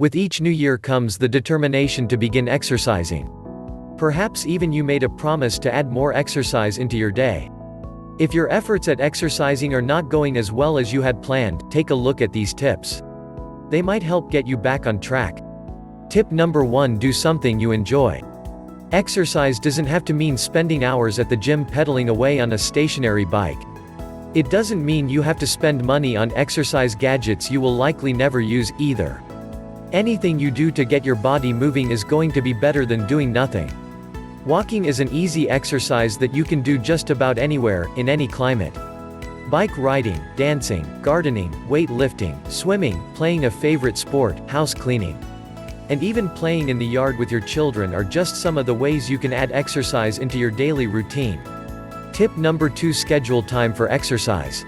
With each new year comes the determination to begin exercising. Perhaps even you made a promise to add more exercise into your day. If your efforts at exercising are not going as well as you had planned, take a look at these tips. They might help get you back on track. Tip number 1: do something you enjoy. Exercise doesn't have to mean spending hours at the gym pedaling away on a stationary bike. It doesn't mean you have to spend money on exercise gadgets you will likely never use either. Anything you do to get your body moving is going to be better than doing nothing. Walking is an easy exercise that you can do just about anywhere, in any climate. Bike riding, dancing, gardening, weightlifting, swimming, playing a favorite sport, house cleaning, and even playing in the yard with your children are just some of the ways you can add exercise into your daily routine. Tip number 2: schedule time for exercise.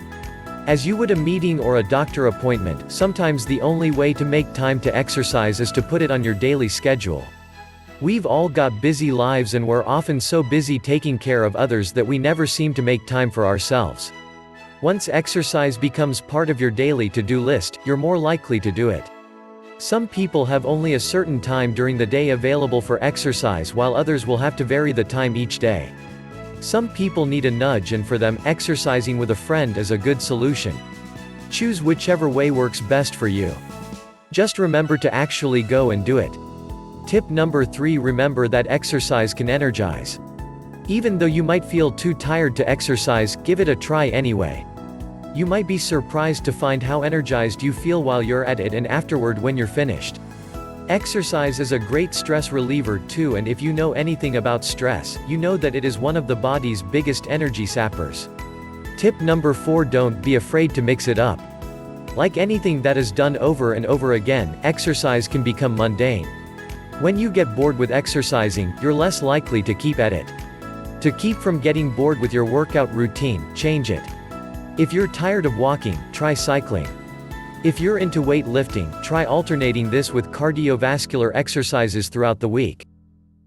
As you would a meeting or a doctor appointment, sometimes the only way to make time to exercise is to put it on your daily schedule. We've all got busy lives and we're often so busy taking care of others that we never seem to make time for ourselves. Once exercise becomes part of your daily to-do list, you're more likely to do it. Some people have only a certain time during the day available for exercise while others will have to vary the time each day. Some people need a nudge, and for them, exercising with a friend is a good solution. Choose whichever way works best for you. Just remember to actually go and do it. Tip number 3: remember that exercise can energize. Even though you might feel too tired to exercise, give it a try anyway. You might be surprised to find how energized you feel while you're at it and afterward when you're finished. Exercise is a great stress reliever too, and if you know anything about stress, you know that it is one of the body's biggest energy sappers. Tip number 4: don't be afraid to mix it up. Like anything that is done over and over again, exercise can become mundane. When you get bored with exercising, you're less likely to keep at it. To keep from getting bored with your workout routine, change it. If you're tired of walking, try cycling. If you're into weightlifting, try alternating this with cardiovascular exercises throughout the week.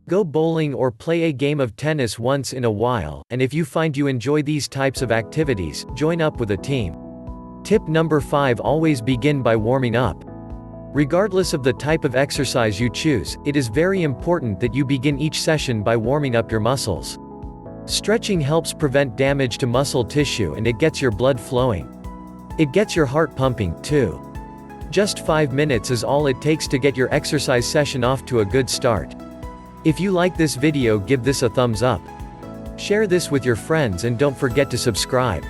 Go bowling or play a game of tennis once in a while, and if you find you enjoy these types of activities, join up with a team. Tip number 5: always begin by warming up. Regardless of the type of exercise you choose, it is very important that you begin each session by warming up your muscles. Stretching helps prevent damage to muscle tissue and it gets your blood flowing. It gets your heart pumping, too. Just 5 minutes is all it takes to get your exercise session off to a good start. If you like this video, give this a thumbs up. Share this with your friends and don't forget to subscribe.